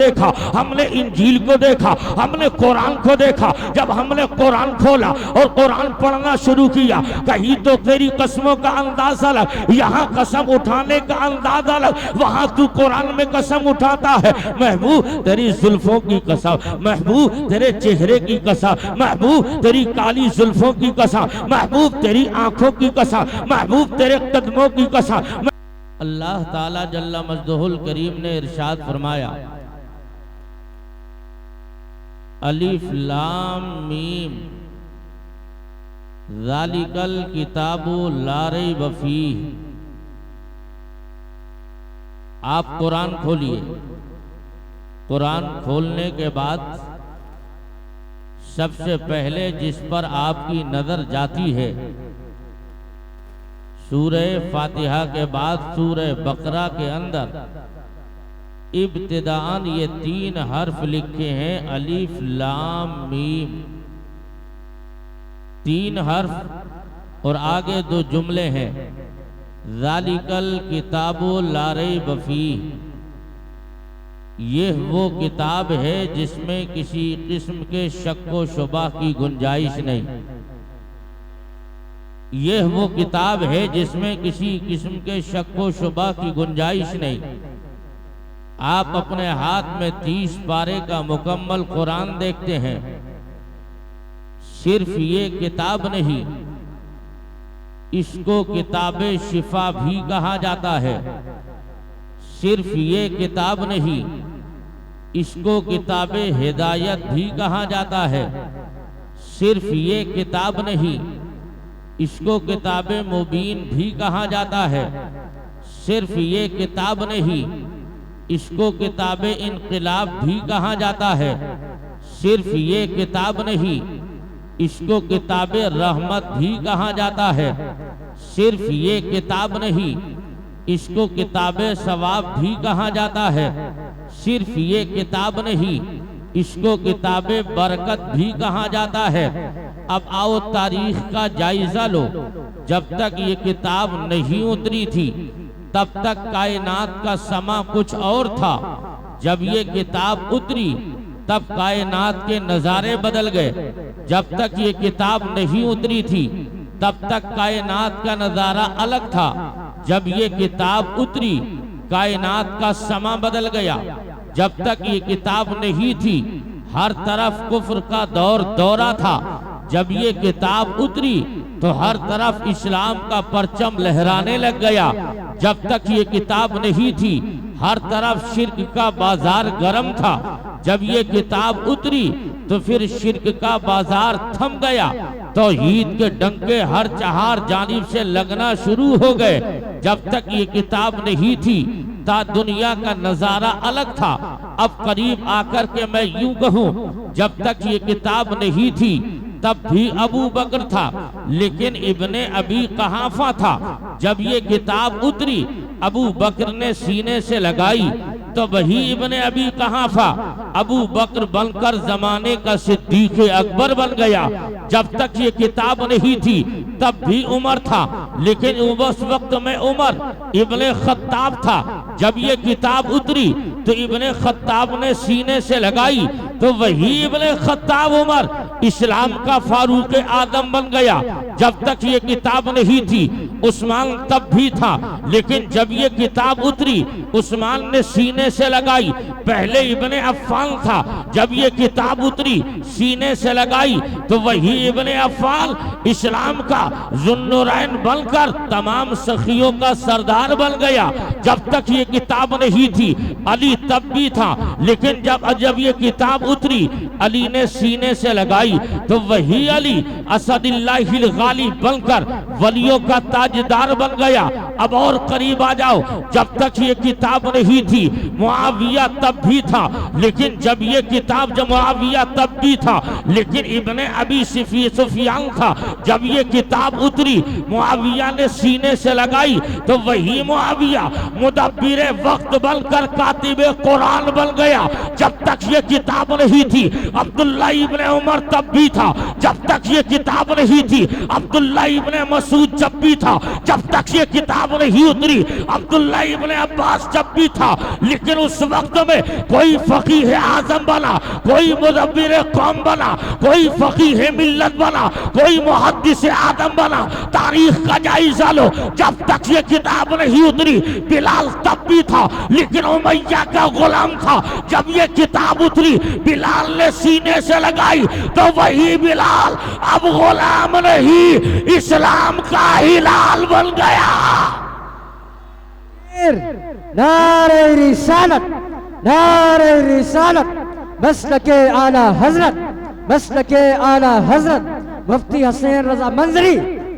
देखा, हमने इंजील को देखा, हमने कुरान को देखा। जब हमने कुरान खोला और कुरान पढ़ना शुरू किया, कहीं तो तेरी कसमों का अंदाज अलग, यहाँ कसम उठाने का अंदाज अलग, वहां तू कुरान में कसम उठाता है। महबूब तेरी जुल्फों की कसम, महबूब तेरे चेहरे की कसम, महबूब तेरी काली जुल्फों की कसम, महबूब तेरी आंखों की कसम, महबूब तेरे कदमों की कसम। अल्लाह ताला जल्ला मजदहुल करीम ने इरशाद फरमाया, अलिफ लाम मीम ज़ालिकल किताबु ला रैब फीह। आप कुरान खोलिए, कुरान खोलने के बाद सबसे पहले जिस पर आपकी नजर जाती है, सूरह फातिहा के बाद सूरह बकरा के अंदर इब्तिदान ये 3 हर्फ लिखे हैं, अलिफ लाम मीम, 3 हर्फ और आगे 2 जुमले हैं, ज़ालिकल किताबु ला रैब फीह। ये वो किताब है जिसमें किसी किस्म के शक व शुबा की गुंजाइश नहीं। यह वो किताब है जिसमें किसी किस्म के शक व शुबा की गुंजाइश नहीं। आप अपने हाथ में 30 पारे का मुकम्मल कुरान देखते हैं। सिर्फ ये किताब नहीं, इसको किताबे शिफा भी कहा जाता है। सिर्फ ये किताब नहीं, इसको किताबे हिदायत भी कहा जाता है। सिर्फ ये किताब नहीं, इसको किताबे मुबीन भी कहा जाता है। सिर्फ ये किताब नहीं, इसको किताबे इनकलाब भी कहा जाता है। सिर्फ ये किताब नहीं, इसको किताबे रहमत भी कहा जाता है। सिर्फ ये किताब नहीं, इसको किताबे सवाब भी कहा जाता है। सिर्फ ये किताब नहीं, इसको किताबे बरकत भी कहा जाता है। अब आओ तारीख का जायजा लो। जब तक ये किताब नहीं उतरी थी तब तक कायनात का समा कुछ और था। जब ये किताब उतरी तब कायनात के नज़ारे बदल गए। जब तक ये किताब नहीं उतरी थी तब तक कायनात का नज़ारा अलग था। जब ये किताब उतरी कायनात का समा बदल गया। जब तक ये किताब नहीं थी हर तरफ कुफ्र का दौरा था। जब ये किताब उतरी तो हर तरफ इस्लाम का परचम लहराने लग गया। जब तक ये किताब नहीं थी हर तरफ शिर्क का बाजार गर्म था। जब ये किताब उतरी तो फिर शिर्क का बाजार थम गया। तौहीद के डंके हर चार जानिब से लगना शुरू हो गए। जब तक ये किताब नहीं थी ता दुनिया का नजारा अलग था। अब करीब आकर के मैं यूं कहूं, जब तक ये किताब नहीं थी तब भी अबू बकर था, लेकिन इब्ने अबी कहाफा था। जब ये किताब उतरी अबू बकर ने सीने से लगाई तो वही इब्ने अबी कहाफा अबू बकर बनकर जमाने का सिद्दीक अकबर बन गया। जब तक ये किताब नहीं थी तब भी उमर था, लेकिन उस वक्त में उमर इब्ने खत्ताब था। जब ये किताब उतरी तो इब्ने खत्ताब ने सीने से लगाई तो वही इब्ने खत्ताब उमर इस्लाम का फारूक आदम बन गया। जब तक ये किताब नहीं थी उस्मान तब भी था, लेकिन जब ये किताब उतरी उस्मान ने सीने से लगाई। पहले इब्ने अफ़्फ़ान था, जब ये किताब उतरी सीने से लगाई तो वही इब्ने अफ़्फ़ान इस्लाम का ज़ुन्नुरैन बनकर तमाम सखियों का सरदार बन गया। जब तक ये किताब नहीं थी अली तब भी था, लेकिन जब ये किताब उतरी अली ने सीने से लगाई तो वही अली असदिल्लाहिल गालिब बनकर वलियों का ताजदार बन गया। अब और करीब आ जाओ, जब तक ये किताब नहीं थी मुआविया तब भी था, लेकिन जब ये किताब मुआविया तब भी था, लेकिन इब्ने अबी सुफियान था। जब ये किताब उतरी मुआविया ने सीने से लगाई तो वही मुआविया मुदब्बिर वक्त बनकर कातिबे कुरान बन गया। जब तक ये किताब नहीं थी अब्दुल्ला इब्ने उमर तब भी था। जब तक ये किताब नहीं थी अब्दुल्ला इब्ने मसूद जब भी था। जब तक ये किताब नहीं उतरी। अब्दुल्ला इब्ने अब्बास जब भी था, लेकिन उस वक्त में कोई फकीह आजम बना, कोई मुदब्बिर कौम बना, कोई फकीह मिल्लत बना, कोई मुहद्दिस आदम बना। तारीख का जायजा लो, जब तक ये किताब नहीं उतरी। बिलाल तब भी था, लेकिन उमैया का गुलाम था। जब ये किताब उतरी, बिलाल ने सीने से लगाई तो वही बिलाल अब गुलाम नहीं, इस्लाम का हिलाल बन गया। नारे रिसालत, नारे रिसालत, मसलके आला हजरत, मसलके आला हजरत मुफ्ती हसनैन रजा मंजरी,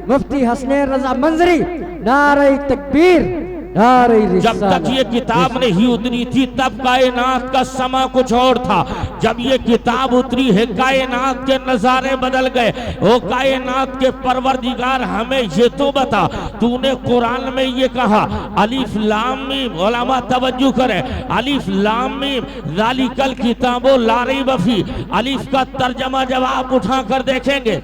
मुफ्ती हसनैन रजा मंजरी। नारे तकबीर, नारे जब तक ये किताब नहीं उतरी थी तब कायनात का समा कुछ और था। जब ये किताब उतरी है, कायनात के नजारे बदल गए। वो कायनात के परवरदिगार हमें ये तो बता, तूने कुरान में ये कहा अलिफ लाम मीम, उलमा तवज्जो करें, अलिफ लाम मीम ज़ालिकल किताबो ला रैब फीह। अलिफ का तर्जमा जब आप उठा कर देखेंगे,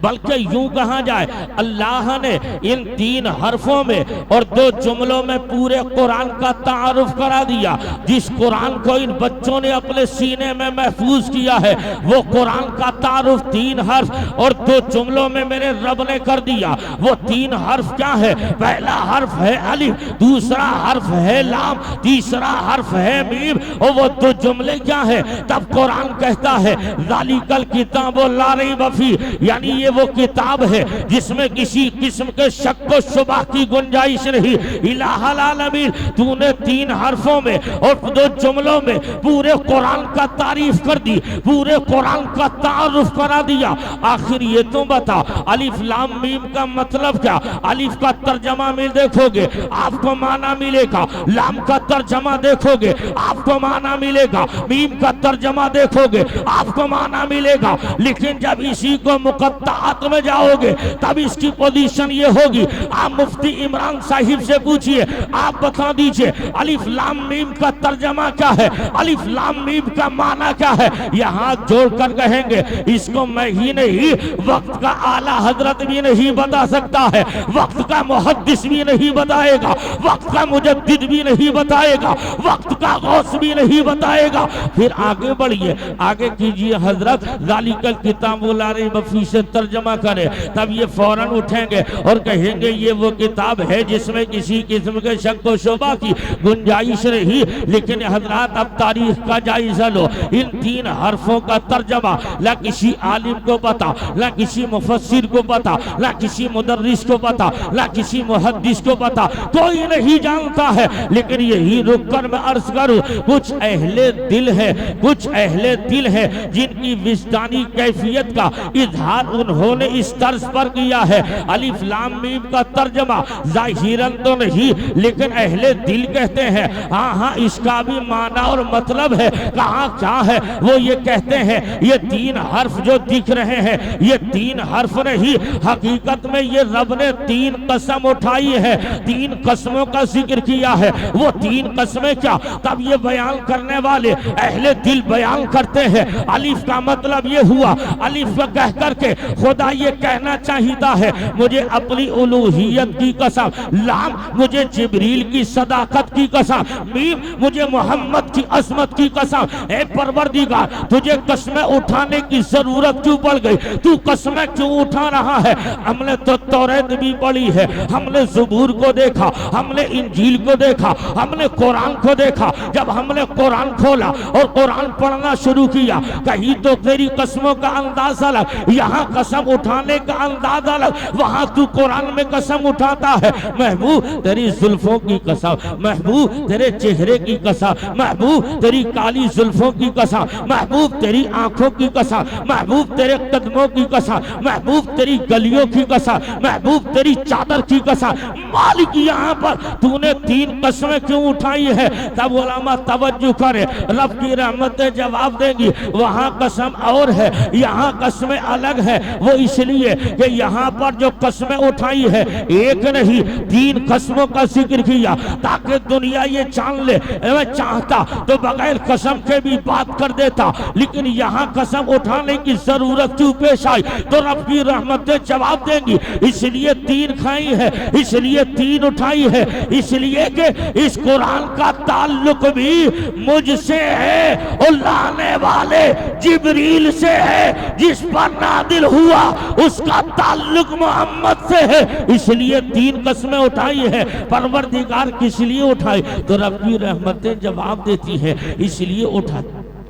बल्कि यूं कहा जाए अल्लाह ने इन 3 हरफों में और 2 जुमलों में पूरे कुरान का तारुफ करा दिया। जिस कुरान को इन बच्चों ने अपने सीने में महफूज किया है, वो कुरान का तारुफ 3 हर्फ और 2 जुमलों में मेरे रब ने कर दिया। वो 3 हर्फ क्या है? पहला हर्फ है अलिफ, दूसरा हर्फ है लाम, तीसरा हर्फ है मीम, और वो 2 जुमले क्या है? तब कुरान कहता है ज़ालिकल किताबो ला रैब फीह, यानी ये वो किताब है जिसमें किसी किस्म के शक व शुबह की गुंजाइश नहीं। इलाहुल आलमीन, तूने 3 हरफों में और 2 जुमलों में पूरे कुरान का तारीफ कर दी, पूरे कुरान का तारुफ करा दिया। आखिर ये तो बता, अलिफ लाम मीम का मतलब क्या? अलिफ का तर्जमा में देखोगे आपको माना मिलेगा, लाम का तर्जमा देखोगे आपको माना मिलेगा, मीम का तर्जमा देखोगे आपको माना मिलेगा। लेकिन जब इसी को मुकत्तात में जाओगे तब इसकी पोजीशन ये होगी। आप मुफ्ती इमरान साहिब से पूछिए, आप बता दीजिए अलिफ लाम मीम का तर्जमा क्या है, अलिफ लाम मीम का माना क्या है? यहाँ जोड़कर कहेंगे इसको मैं ही नहीं, वक्त का आला हजरत भी नहीं बता सकता है, वक्त का मुहद्दिस भी नहीं बताएगा, वक्त का मुजद्दिद भी नहीं बताएगा, वक्त का गौस भी नहीं बताएगा। फिर आगे बढ़िए, आगे कीजिए हजरत ज़ालिकल किताबु ला रैब फीह से तर्जमा करे, तब ये फौरन उठेंगे और कहेंगे ये वो किताब है जिसमें किसी किस्म के शक व शुबा की गुंजाइश नहीं। लेकिन हजरत अब तारीख का जायजा लो, इन 3 हरफों का तर्जमा न किसी आलिम को पता, न किसी मुफस्सिर को पता, न किसी मुदर्रिस को पता, न किसी मुहद्दिस को पता, कोई नहीं जानता है। लेकिन यही रुक कर मैं अर्ज करूं, कुछ अहले दिल है, कुछ अहले दिल है जिनकी विजदानी कैफियत का इजहार उन्होंने इस तर्ज पर किया है। अलिफ लाम मीम का तर्जमा जाहिरन तो नहीं, लेकिन अहले दिल कहते हैं हाँ हाँ इसका भी माना और मतलब है। कहाँ क्या है? वो ये कहते हैं ये 3 हर्फ जो दिख रहे हैं ये 3 हर्फ नहीं, हकीकत में ये रब ने 3 कसम उठाई है, 3 कसमों का जिक्र किया है। वो 3 कसमें क्या? तब ये बयान करने वाले अहले दिल बयान करते हैं अलिफ का मतलब ये हुआ, अलिफ कह करके खुदा ये कहना चाहता है मुझे अपनी उलूहियत की कसम, लाम मुझे जिब्रील की सदाकत की कसम, मीम मुझे मोहम्मद की अजमत की कसम। ए परवरदिगार, तुझे कसमें उठाने की जरूरत क्यों पड़ गई? तू कसमें क्यों उठा रहा है? हमने तो तौरात भी पढ़ी है, हमने ज़बूर को देखा, हमने इंजील को देखा, हमने कुरान को देखा। जब हमने कुरान खोला और कुरान पढ़ना शुरू किया, कहीं तो तेरी कसमों का अंदाज अलग, यहाँ कसम उठाने का अंदाज अलग, वहाँ तू कुरान में कसम उठाता है। महबूब तेरी जुल्फों की कसम, महबूब तेरे चेहरे की कसम, महबूब तेरी काली जुल्फों की कसम, महबूब तेरी आंखों की कसम, महबूब तेरे कदमों की कसम, महबूब तेरी गलियों की कसम, महबूब तेरी चादर की कसम। मालिक यहाँ पर तूने 3 कसमें क्यों उठाई है? तब उलमा तवज्जो करे, रब की रहमतें जवाब देंगी। वहाँ कसम और है, यहाँ कसमें अलग है। वो इसलिए कि यहाँ पर जो कसमें उठाई है एक नहीं 3 कसमों कसमों का जिक्र किया ताकि दुनिया ये जान ले। मैं चाहता तो बगैर कसम के भी बात कर देता, लेकिन यहाँ कसम उठाने की जरूरत क्यों पेश आई? तो रब की रहमतें जवाब देंगी। इसलिए तीन खाई है, इसलिए तीन उठाई है, इसलिए कि इस कुरान का ताल्लुक भी मुझसे है और लाने वाले जिब्रील से है। जिस पर नादिल हुआ उसका ताल्लुक मोहम्मद से है, इसलिए तीन कसमें उठाई है। परवरदिगार किस लिए उठाई? तो रब की रहमतें जवाब देती है, इसलिए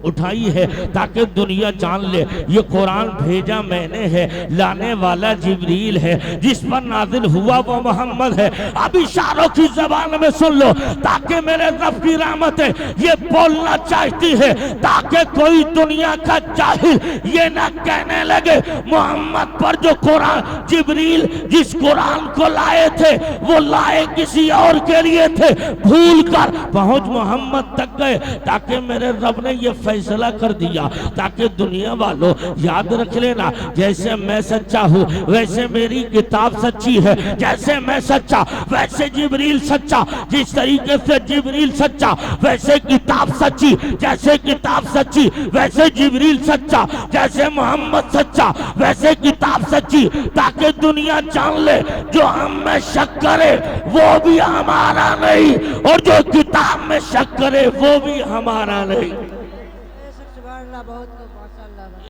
उठाई है ताकि दुनिया जान ले ये कुरान भेजा मैंने है, लाने वाला जिब्रील है, जिस पर नाजिल हुआ वो मोहम्मद है। अब इशारों की जबान में सुन लो ताकि मेरे रब की रहमत है ये बोलना चाहती है ताकि कोई दुनिया का जाहिल ये ना कहने लगे मोहम्मद पर जो कुरान जिब्रील जिस कुरान को लाए थे वो लाए किसी और के लिए थे, भूल कर पहुंच मोहम्मद तक गए। ताकि मेरे रब ने ये फैसला कर दिया ताकि दुनिया वालों याद रख लेना, जैसे मैं सच्चा हूँ वैसे मेरी किताब सच्ची है, जैसे मैं सच्चा वैसे जिब्रील सच्चा, जिस तरीके से जिब्रील सच्चा वैसे किताब सच्ची, जैसे किताब सच्ची वैसे जिब्रील सच्चा, जैसे मोहम्मद सच्चा वैसे किताब सच्ची। ताकि दुनिया जान ले जो हम में शक करे वो भी हमारा नहीं और जो किताब में शक करे वो भी हमारा नहीं। बहुत